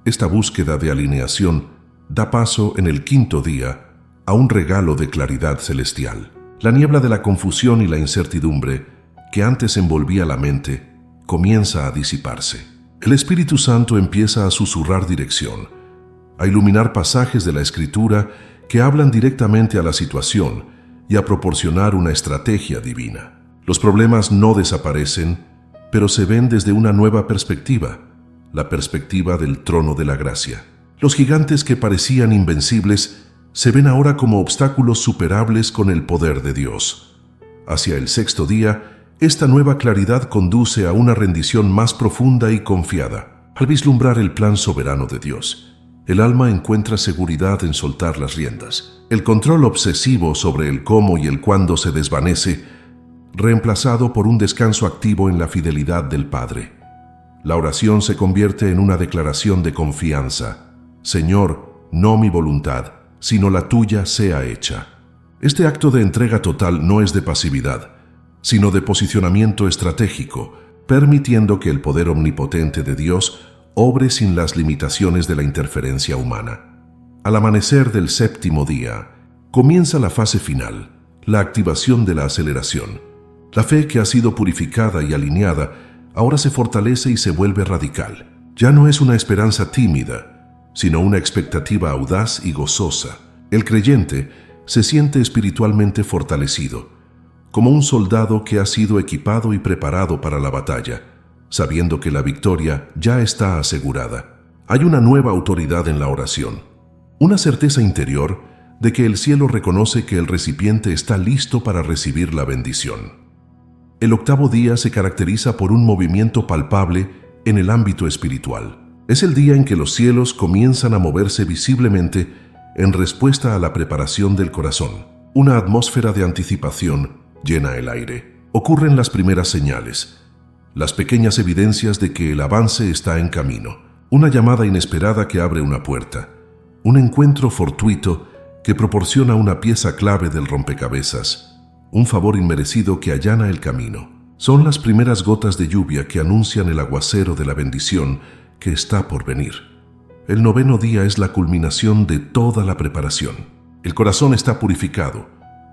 Esta búsqueda de alineación da paso en el quinto día a un regalo de claridad celestial. La niebla de la confusión y la incertidumbre que antes envolvía la mente comienza a disiparse. El Espíritu Santo empieza a susurrar dirección, a iluminar pasajes de la Escritura que hablan directamente a la situación y a proporcionar una estrategia divina. Los problemas no desaparecen, pero se ven desde una nueva perspectiva, la perspectiva del trono de la gracia. Los gigantes que parecían invencibles se ven ahora como obstáculos superables con el poder de Dios. Hacia el sexto día, esta nueva claridad conduce a una rendición más profunda y confiada. Al vislumbrar el plan soberano de Dios, el alma encuentra seguridad en soltar las riendas. El control obsesivo sobre el cómo y el cuándo se desvanece, reemplazado por un descanso activo en la fidelidad del Padre. La oración se convierte en una declaración de confianza. Señor, no mi voluntad, sino la tuya sea hecha. Este acto de entrega total no es de pasividad, sino de posicionamiento estratégico, permitiendo que el poder omnipotente de Dios obre sin las limitaciones de la interferencia humana. Al amanecer del séptimo día, comienza la fase final, la activación de la aceleración. La fe que ha sido purificada y alineada ahora se fortalece y se vuelve radical. Ya no es una esperanza tímida, sino una expectativa audaz y gozosa. El creyente se siente espiritualmente fortalecido, como un soldado que ha sido equipado y preparado para la batalla, sabiendo que la victoria ya está asegurada. Hay una nueva autoridad en la oración, una certeza interior de que el cielo reconoce que el recipiente está listo para recibir la bendición. El octavo día se caracteriza por un movimiento palpable en el ámbito espiritual. Es el día en que los cielos comienzan a moverse visiblemente en respuesta a la preparación del corazón. Una atmósfera de anticipación llena el aire. Ocurren las primeras señales, las pequeñas evidencias de que el avance está en camino. Una llamada inesperada que abre una puerta. Un encuentro fortuito que proporciona una pieza clave del rompecabezas. Un favor inmerecido que allana el camino. Son las primeras gotas de lluvia que anuncian el aguacero de la bendición que está por venir. El noveno día es la culminación de toda la preparación. El corazón está purificado,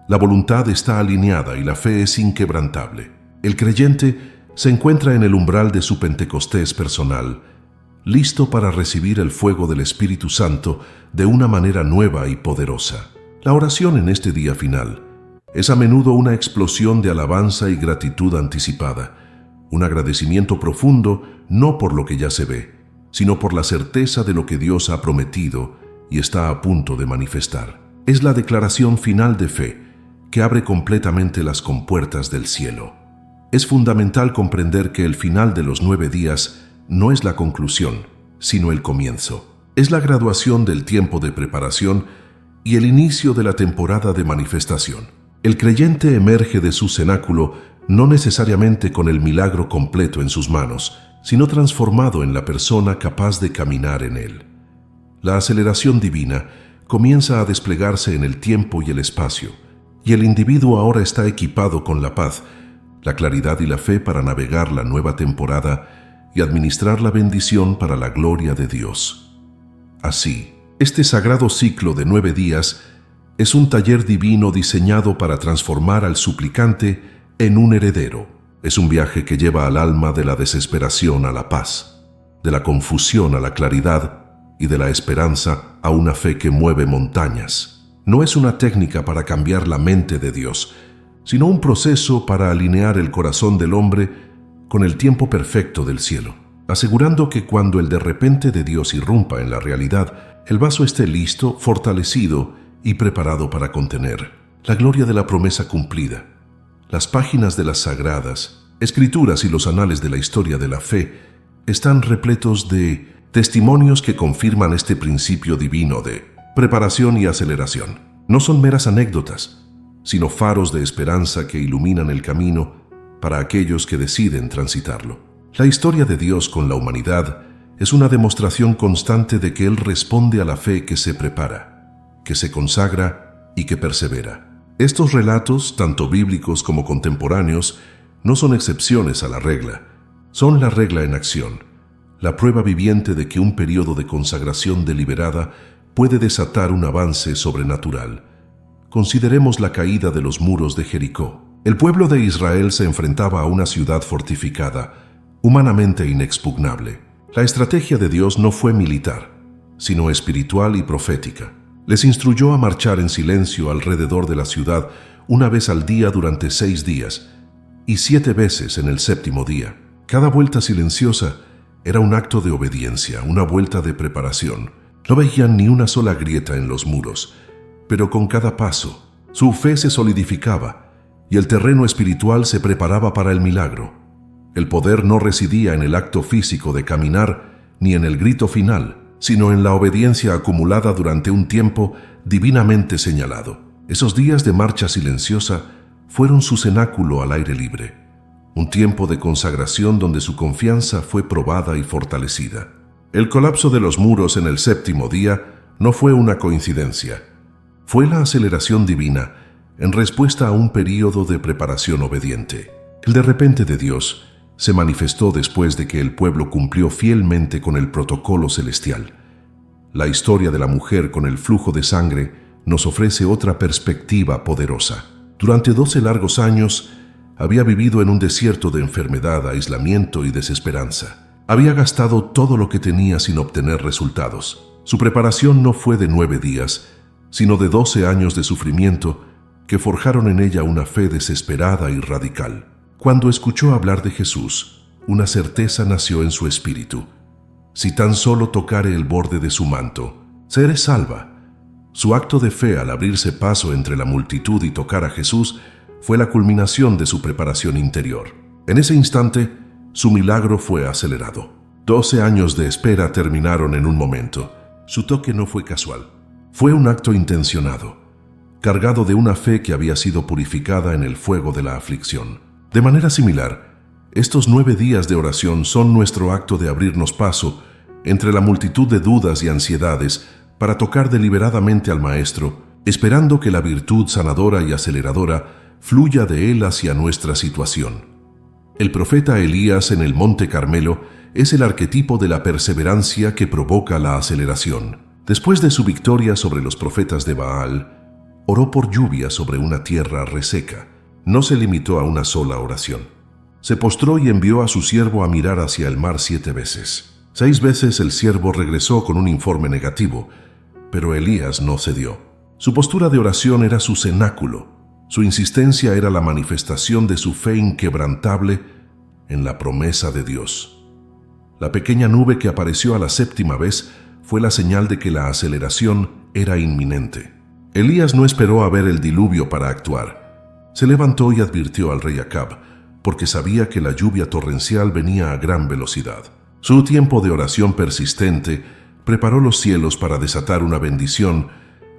la voluntad está alineada y la fe es inquebrantable. El creyente se encuentra en el umbral de su Pentecostés personal, listo para recibir el fuego del Espíritu Santo de una manera nueva y poderosa. La oración en este día final es a menudo una explosión de alabanza y gratitud anticipada, un agradecimiento profundo no por lo que ya se ve, sino por la certeza de lo que Dios ha prometido y está a punto de manifestar. Es la declaración final de fe que abre completamente las compuertas del cielo. Es fundamental comprender que el final de los 9 días no es la conclusión, sino el comienzo. Es la graduación del tiempo de preparación y el inicio de la temporada de manifestación. El creyente emerge de su cenáculo no necesariamente con el milagro completo en sus manos, sino transformado en la persona capaz de caminar en él. La aceleración divina comienza a desplegarse en el tiempo y el espacio, y el individuo ahora está equipado con la paz, la claridad y la fe para navegar la nueva temporada y administrar la bendición para la gloria de Dios. Así, Este sagrado ciclo de 9 días es un taller divino diseñado para transformar al suplicante en un heredero. Es un viaje que lleva al alma de la desesperación a la paz, de la confusión a la claridad y de la esperanza a una fe que mueve montañas. No es una técnica para cambiar la mente de Dios, sino un proceso para alinear el corazón del hombre con el tiempo perfecto del cielo, asegurando que cuando el de repente de Dios irrumpa en la realidad, el vaso esté listo, fortalecido y preparado para contener la gloria de la promesa cumplida. Las páginas de las sagradas escrituras y los anales de la historia de la fe están repletos de testimonios que confirman este principio divino de preparación y aceleración. No son meras anécdotas, sino faros de esperanza que iluminan el camino para aquellos que deciden transitarlo. La historia de Dios con la humanidad es una demostración constante de que Él responde a la fe que se prepara, que se consagra y que persevera. Estos relatos, tanto bíblicos como contemporáneos, no son excepciones a la regla, son la regla en acción, la prueba viviente de que un periodo de consagración deliberada puede desatar un avance sobrenatural. Consideremos la caída de los muros de Jericó. El pueblo de Israel se enfrentaba a una ciudad fortificada, humanamente inexpugnable. La estrategia de Dios no fue militar, sino espiritual y profética. Les instruyó a marchar en silencio alrededor de la ciudad una vez al día durante 6 días y 7 veces en el 7º día. Cada vuelta silenciosa era un acto de obediencia, una vuelta de preparación. No veían ni una sola grieta en los muros, pero con cada paso, su fe se solidificaba y el terreno espiritual se preparaba para el milagro. El poder no residía en el acto físico de caminar ni en el grito final, sino en la obediencia acumulada durante un tiempo divinamente señalado. Esos días de marcha silenciosa fueron su cenáculo al aire libre, un tiempo de consagración donde su confianza fue probada y fortalecida. El colapso de los muros en el 7º día no fue una coincidencia, fue la aceleración divina en respuesta a un período de preparación obediente. El de repente de Dios se manifestó después de que el pueblo cumplió fielmente con el protocolo celestial. La historia de la mujer con el flujo de sangre nos ofrece otra perspectiva poderosa. Durante 12 largos años, había vivido en un desierto de enfermedad, aislamiento y desesperanza. Había gastado todo lo que tenía sin obtener resultados. Su preparación no fue de 9 días, sino de 12 años de sufrimiento que forjaron en ella una fe desesperada y radical. Cuando escuchó hablar de Jesús, una certeza nació en su espíritu. Si tan solo tocare el borde de su manto, seré salva. Su acto de fe al abrirse paso entre la multitud y tocar a Jesús fue la culminación de su preparación interior. En ese instante, su milagro fue acelerado. 12 años de espera terminaron en un momento. Su toque no fue casual. Fue un acto intencionado, cargado de una fe que había sido purificada en el fuego de la aflicción. De manera similar, estos 9 días de oración son nuestro acto de abrirnos paso entre la multitud de dudas y ansiedades para tocar deliberadamente al Maestro, esperando que la virtud sanadora y aceleradora fluya de Él hacia nuestra situación. El profeta Elías en el Monte Carmelo es el arquetipo de la perseverancia que provoca la aceleración. Después de su victoria sobre los profetas de Baal, oró por lluvia sobre una tierra reseca. No se limitó a una sola oración. Se postró y envió a su siervo a mirar hacia el mar 7 veces. 6 veces el siervo regresó con un informe negativo, pero Elías no cedió. Su postura de oración era su cenáculo. Su insistencia era la manifestación de su fe inquebrantable en la promesa de Dios. La pequeña nube que apareció a la 7ª vez fue la señal de que la aceleración era inminente. Elías no esperó a ver el diluvio para actuar. Se levantó y advirtió al rey Acab, porque sabía que la lluvia torrencial venía a gran velocidad. Su tiempo de oración persistente preparó los cielos para desatar una bendición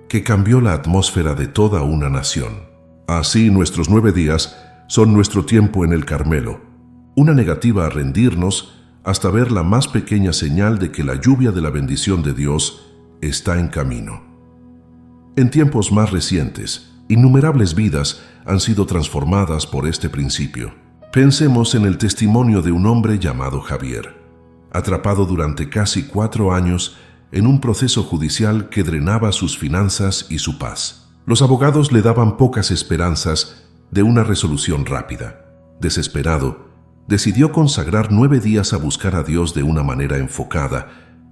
que cambió la atmósfera de toda una nación. Así, nuestros 9 días son nuestro tiempo en el Carmelo, una negativa a rendirnos hasta ver la más pequeña señal de que la lluvia de la bendición de Dios está en camino. En tiempos más recientes, innumerables vidas han sido transformadas por este principio. Pensemos en el testimonio de un hombre llamado Javier. Atrapado durante casi 4 años en un proceso judicial que drenaba sus finanzas y su paz. Los abogados le daban pocas esperanzas de una resolución rápida. Desesperado, decidió consagrar 9 días a buscar a Dios de una manera enfocada,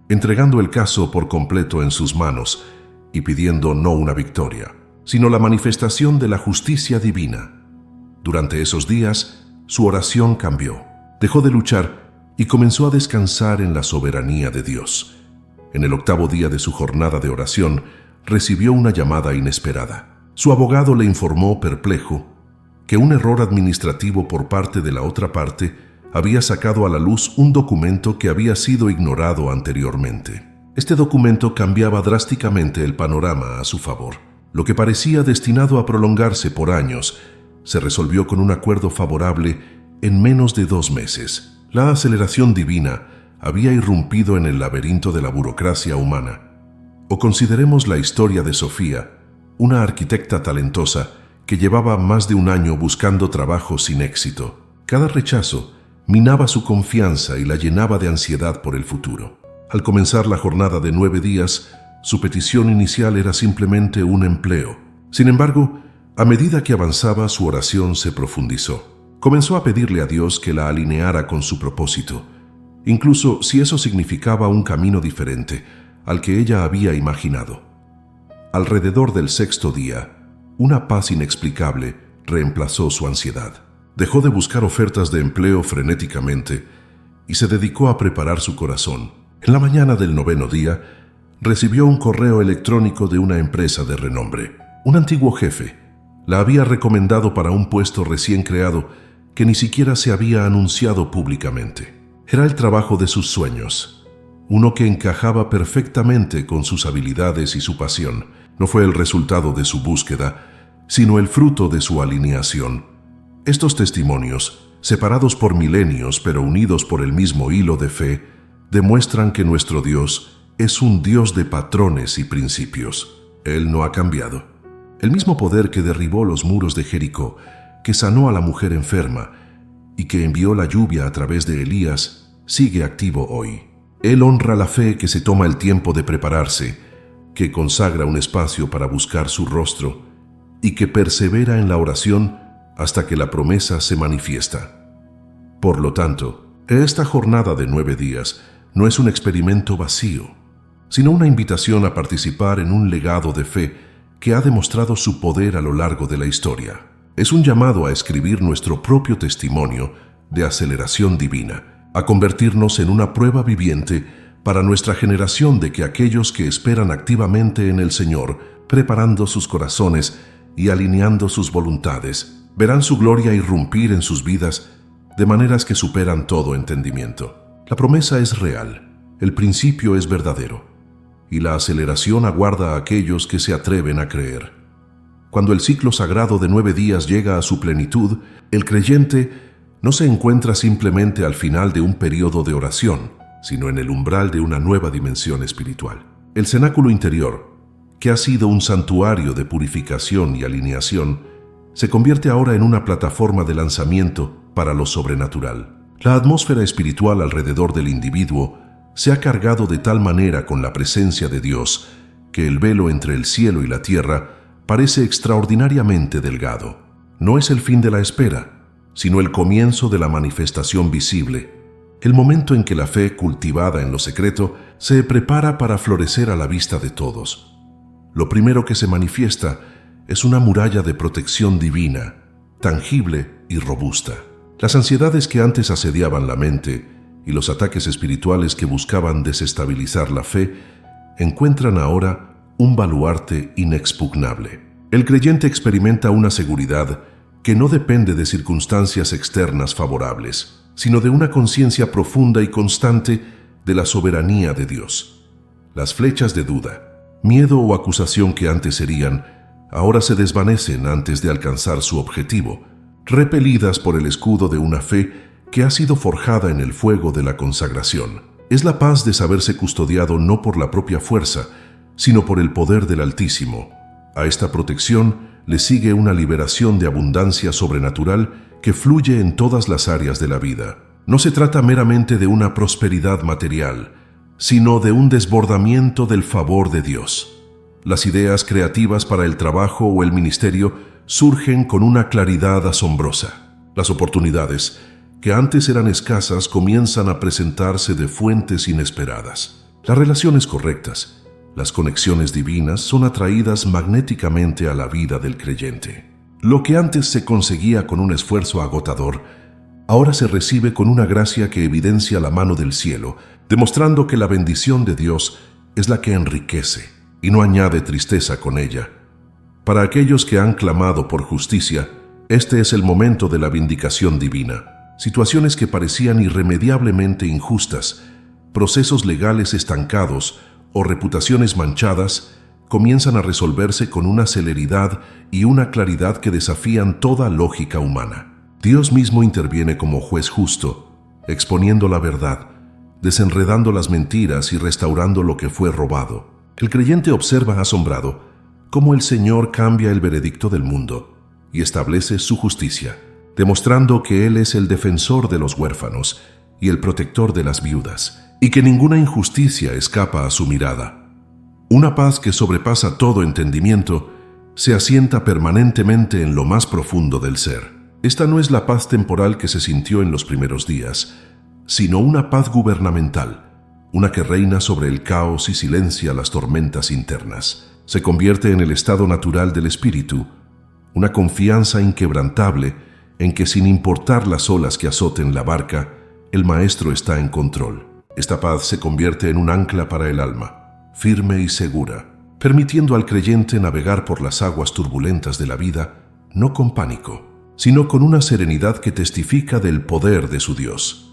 entregando el caso por completo en sus manos y pidiendo no una victoria, sino la manifestación de la justicia divina. Durante esos días, su oración cambió. Dejó de luchar y comenzó a descansar en la soberanía de Dios. En el 8º día de su jornada de oración, recibió una llamada inesperada. Su abogado le informó, perplejo, que un error administrativo por parte de la otra parte había sacado a la luz un documento que había sido ignorado anteriormente. Este documento cambiaba drásticamente el panorama a su favor. Lo que parecía destinado a prolongarse por años se resolvió con un acuerdo favorable en menos de 2 meses. La aceleración divina había irrumpido en el laberinto de la burocracia humana. O consideremos la historia de Sofía, una arquitecta talentosa que llevaba más de un año buscando trabajo sin éxito. Cada rechazo minaba su confianza y la llenaba de ansiedad por el futuro. Al comenzar la jornada de 9 días, su petición inicial era simplemente un empleo. Sin embargo, a medida que avanzaba, su oración se profundizó. Comenzó a pedirle a Dios que la alineara con su propósito, incluso si eso significaba un camino diferente al que ella había imaginado. Alrededor del 6º día, una paz inexplicable reemplazó su ansiedad. Dejó de buscar ofertas de empleo frenéticamente y se dedicó a preparar su corazón. En la mañana del 9º día, recibió un correo electrónico de una empresa de renombre. Un antiguo jefe la había recomendado para un puesto recién creado que ni siquiera se había anunciado públicamente. Era el trabajo de sus sueños, uno que encajaba perfectamente con sus habilidades y su pasión. No fue el resultado de su búsqueda, sino el fruto de su alineación. Estos testimonios, separados por milenios pero unidos por el mismo hilo de fe, demuestran que nuestro Dios es un Dios de patrones y principios. Él no ha cambiado. El mismo poder que derribó los muros de Jericó, que sanó a la mujer enferma y que envió la lluvia a través de Elías, sigue activo hoy. Él honra la fe que se toma el tiempo de prepararse, que consagra un espacio para buscar su rostro y que persevera en la oración hasta que la promesa se manifiesta. Por lo tanto, esta jornada de 9 días no es un experimento vacío, sino una invitación a participar en un legado de fe que ha demostrado su poder a lo largo de la historia. Es un llamado a escribir nuestro propio testimonio de aceleración divina, a convertirnos en una prueba viviente para nuestra generación de que aquellos que esperan activamente en el Señor, preparando sus corazones y alineando sus voluntades, verán su gloria irrumpir en sus vidas de maneras que superan todo entendimiento. La promesa es real, el principio es verdadero, y la aceleración aguarda a aquellos que se atreven a creer. Cuando el ciclo sagrado de 9 días llega a su plenitud, el creyente no se encuentra simplemente al final de un periodo de oración, sino en el umbral de una nueva dimensión espiritual. El cenáculo interior, que ha sido un santuario de purificación y alineación, se convierte ahora en una plataforma de lanzamiento para lo sobrenatural. La atmósfera espiritual alrededor del individuo se ha cargado de tal manera con la presencia de Dios que el velo entre el cielo y la tierra parece extraordinariamente delgado. No es el fin de la espera, sino el comienzo de la manifestación visible, el momento en que la fe cultivada en lo secreto se prepara para florecer a la vista de todos. Lo primero que se manifiesta es una muralla de protección divina, tangible y robusta. Las ansiedades que antes asediaban la mente y los ataques espirituales que buscaban desestabilizar la fe encuentran ahora un baluarte inexpugnable. El creyente experimenta una seguridad que no depende de circunstancias externas favorables, sino de una conciencia profunda y constante de la soberanía de Dios. Las flechas de duda, miedo o acusación que antes herían, ahora se desvanecen antes de alcanzar su objetivo, repelidas por el escudo de una fe que ha sido forjada en el fuego de la consagración. Es la paz de saberse custodiado no por la propia fuerza, sino por el poder del Altísimo. A esta protección le sigue una liberación de abundancia sobrenatural que fluye en todas las áreas de la vida. No se trata meramente de una prosperidad material, sino de un desbordamiento del favor de Dios. Las ideas creativas para el trabajo o el ministerio surgen con una claridad asombrosa. Las oportunidades, que antes eran escasas, comienzan a presentarse de fuentes inesperadas. Las relaciones correctas, las conexiones divinas son atraídas magnéticamente a la vida del creyente. Lo que antes se conseguía con un esfuerzo agotador, ahora se recibe con una gracia que evidencia la mano del cielo, demostrando que la bendición de Dios es la que enriquece y no añade tristeza con ella. Para aquellos que han clamado por justicia, este es el momento de la vindicación divina. Situaciones que parecían irremediablemente injustas, procesos legales estancados o reputaciones manchadas, comienzan a resolverse con una celeridad y una claridad que desafían toda lógica humana. Dios mismo interviene como juez justo, exponiendo la verdad, desenredando las mentiras y restaurando lo que fue robado. El creyente observa asombrado cómo el Señor cambia el veredicto del mundo y establece su justicia, demostrando que Él es el defensor de los huérfanos y el protector de las viudas, y que ninguna injusticia escapa a su mirada. Una paz que sobrepasa todo entendimiento se asienta permanentemente en lo más profundo del ser. Esta no es la paz temporal que se sintió en los primeros días, sino una paz gubernamental, una que reina sobre el caos y silencia las tormentas internas. Se convierte en el estado natural del espíritu, una confianza inquebrantable en que, sin importar las olas que azoten la barca, el Maestro está en control. Esta paz se convierte en un ancla para el alma, firme y segura, permitiendo al creyente navegar por las aguas turbulentas de la vida, no con pánico, sino con una serenidad que testifica del poder de su Dios.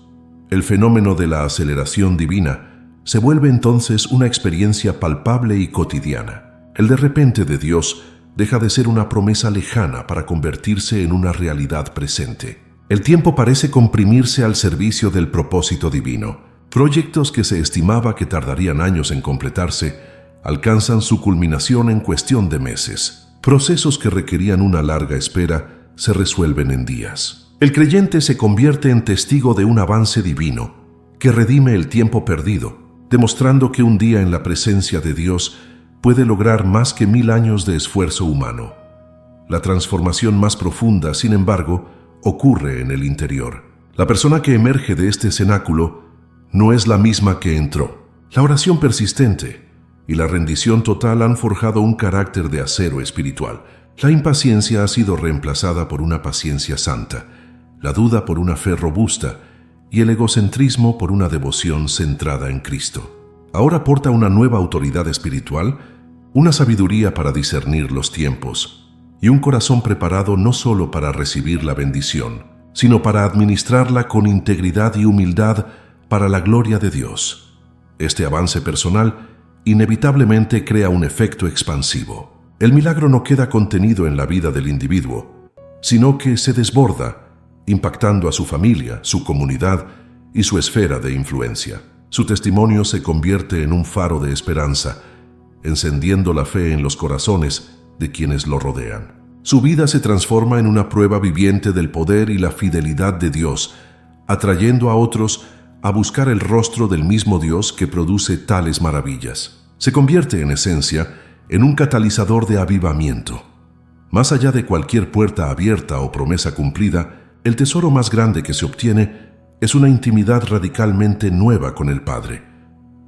El fenómeno de la aceleración divina se vuelve entonces una experiencia palpable y cotidiana. El de repente de Dios deja de ser una promesa lejana para convertirse en una realidad presente. El tiempo parece comprimirse al servicio del propósito divino. Proyectos que se estimaba que tardarían años en completarse alcanzan su culminación en cuestión de meses. Procesos que requerían una larga espera se resuelven en días. El creyente se convierte en testigo de un avance divino que redime el tiempo perdido, demostrando que un día en la presencia de Dios puede lograr más que 1000 años de esfuerzo humano. La transformación más profunda, sin embargo, ocurre en el interior. La persona que emerge de este cenáculo no es la misma que entró. La oración persistente y la rendición total han forjado un carácter de acero espiritual. La impaciencia ha sido reemplazada por una paciencia santa, la duda por una fe robusta y el egocentrismo por una devoción centrada en Cristo. Ahora porta una nueva autoridad espiritual, una sabiduría para discernir los tiempos y un corazón preparado no solo para recibir la bendición, sino para administrarla con integridad y humildad para la gloria de Dios. Este avance personal inevitablemente crea un efecto expansivo. El milagro no queda contenido en la vida del individuo, sino que se desborda, impactando a su familia, su comunidad y su esfera de influencia. Su testimonio se convierte en un faro de esperanza, encendiendo la fe en los corazones de quienes lo rodean. Su vida se transforma en una prueba viviente del poder y la fidelidad de Dios, atrayendo a otros a buscar el rostro del mismo Dios que produce tales maravillas. Se convierte, en esencia, en un catalizador de avivamiento. Más allá de cualquier puerta abierta o promesa cumplida, el tesoro más grande que se obtiene es una intimidad radicalmente nueva con el Padre.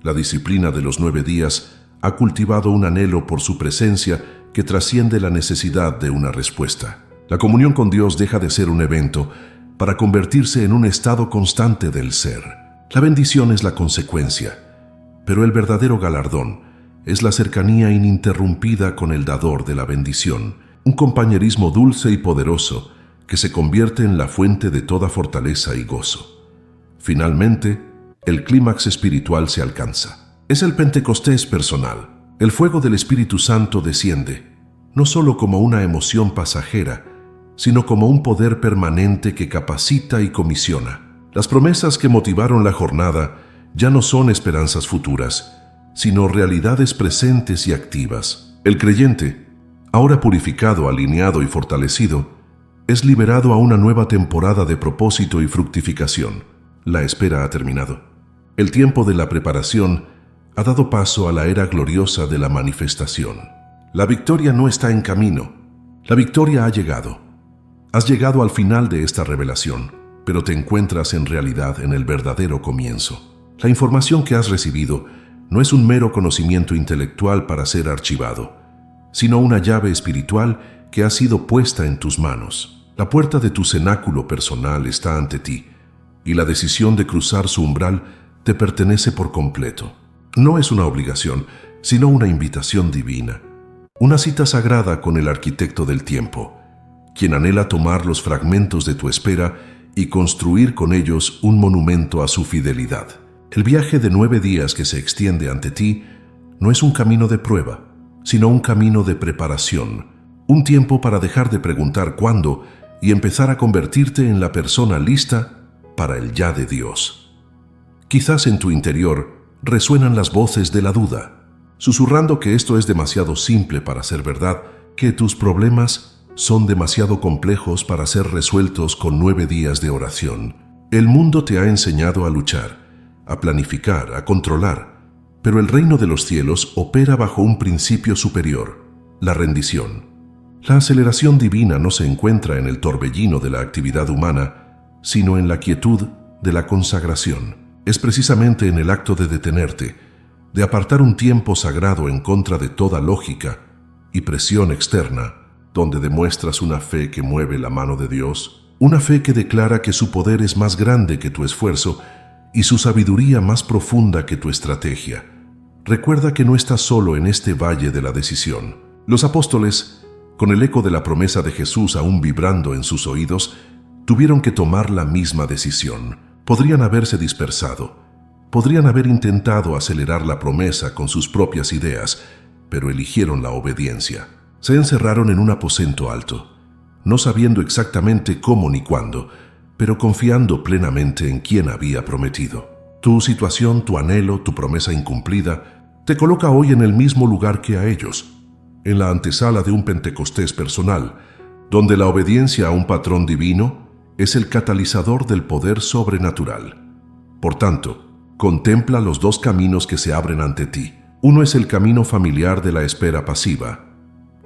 La disciplina de los 9 días ha cultivado un anhelo por su presencia que trasciende la necesidad de una respuesta. La comunión con Dios deja de ser un evento para convertirse en un estado constante del ser. La bendición es la consecuencia, pero el verdadero galardón es la cercanía ininterrumpida con el dador de la bendición, un compañerismo dulce y poderoso que se convierte en la fuente de toda fortaleza y gozo. Finalmente, el clímax espiritual se alcanza. Es el Pentecostés personal. El fuego del Espíritu Santo desciende, no solo como una emoción pasajera, sino como un poder permanente que capacita y comisiona. Las promesas que motivaron la jornada ya no son esperanzas futuras, sino realidades presentes y activas. El creyente, ahora purificado, alineado y fortalecido, es liberado a una nueva temporada de propósito y fructificación. La espera ha terminado. El tiempo de la preparación ha dado paso a la era gloriosa de la manifestación. La victoria no está en camino. La victoria ha llegado. Has llegado al final de esta revelación, pero te encuentras en realidad en el verdadero comienzo. La información que has recibido no es un mero conocimiento intelectual para ser archivado, sino una llave espiritual que ha sido puesta en tus manos. La puerta de tu cenáculo personal está ante ti, y la decisión de cruzar su umbral te pertenece por completo. No es una obligación, sino una invitación divina. Una cita sagrada con el arquitecto del tiempo, quien anhela tomar los fragmentos de tu espera y construir con ellos un monumento a su fidelidad. El viaje de 9 días que se extiende ante ti no es un camino de prueba, sino un camino de preparación, un tiempo para dejar de preguntar cuándo y empezar a convertirte en la persona lista para el ya de Dios. Quizás en tu interior resuenan las voces de la duda, susurrando que esto es demasiado simple para ser verdad, que tus problemas son demasiado complejos para ser resueltos con 9 días de oración. El mundo te ha enseñado a luchar, a planificar, a controlar, pero el reino de los cielos opera bajo un principio superior, la rendición. La aceleración divina no se encuentra en el torbellino de la actividad humana, sino en la quietud de la consagración. Es precisamente en el acto de detenerte, de apartar un tiempo sagrado en contra de toda lógica y presión externa, donde demuestras una fe que mueve la mano de Dios, una fe que declara que su poder es más grande que tu esfuerzo y su sabiduría más profunda que tu estrategia. Recuerda que no estás solo en este valle de la decisión. Los apóstoles, con el eco de la promesa de Jesús aún vibrando en sus oídos, tuvieron que tomar la misma decisión. Podrían haberse dispersado, podrían haber intentado acelerar la promesa con sus propias ideas, pero eligieron la obediencia. Se encerraron en un aposento alto, no sabiendo exactamente cómo ni cuándo, pero confiando plenamente en quien había prometido. Tu situación, tu anhelo, tu promesa incumplida, te coloca hoy en el mismo lugar que a ellos, en la antesala de un Pentecostés personal, donde la obediencia a un patrón divino es el catalizador del poder sobrenatural. Por tanto, contempla los 2 caminos que se abren ante ti. Uno es el camino familiar de la espera pasiva,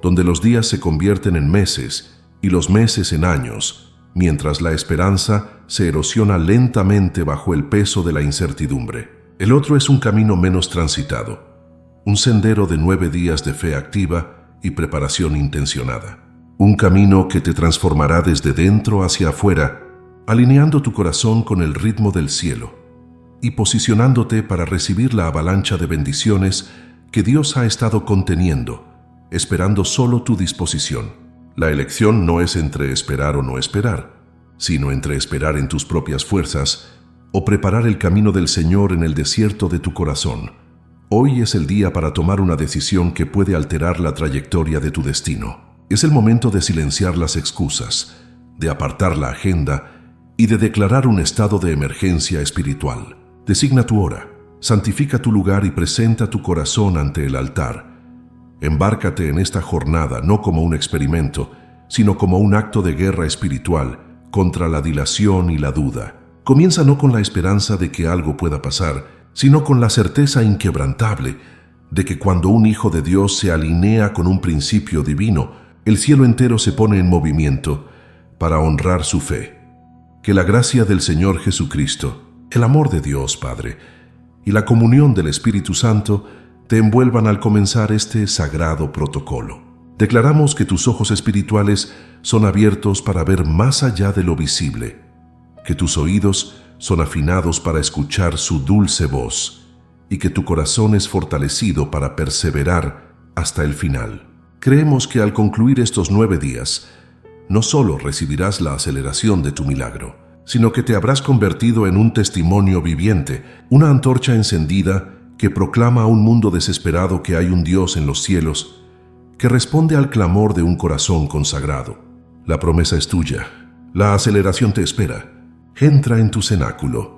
donde los días se convierten en meses y los meses en años, mientras la esperanza se erosiona lentamente bajo el peso de la incertidumbre. El otro es un camino menos transitado, un sendero de 9 días de fe activa y preparación intencionada. Un camino que te transformará desde dentro hacia afuera, alineando tu corazón con el ritmo del cielo y posicionándote para recibir la avalancha de bendiciones que Dios ha estado conteniendo, esperando solo tu disposición. La elección no es entre esperar o no esperar, sino entre esperar en tus propias fuerzas o preparar el camino del Señor en el desierto de tu corazón. Hoy es el día para tomar una decisión que puede alterar la trayectoria de tu destino. Es el momento de silenciar las excusas, de apartar la agenda y de declarar un estado de emergencia espiritual. Designa tu hora, santifica tu lugar y presenta tu corazón ante el altar. Embárcate en esta jornada no como un experimento, sino como un acto de guerra espiritual contra la dilación y la duda. Comienza no con la esperanza de que algo pueda pasar, sino con la certeza inquebrantable de que cuando un hijo de Dios se alinea con un principio divino, el cielo entero se pone en movimiento para honrar su fe. Que la gracia del Señor Jesucristo, el amor de Dios Padre y la comunión del Espíritu Santo te envuelvan al comenzar este sagrado protocolo. Declaramos que tus ojos espirituales son abiertos para ver más allá de lo visible, que tus oídos son afinados para escuchar su dulce voz y que tu corazón es fortalecido para perseverar hasta el final. Creemos que al concluir estos 9 días, no solo recibirás la aceleración de tu milagro, sino que te habrás convertido en un testimonio viviente, una antorcha encendida que proclama a un mundo desesperado que hay un Dios en los cielos, que responde al clamor de un corazón consagrado. La promesa es tuya, la aceleración te espera. Entra en tu cenáculo,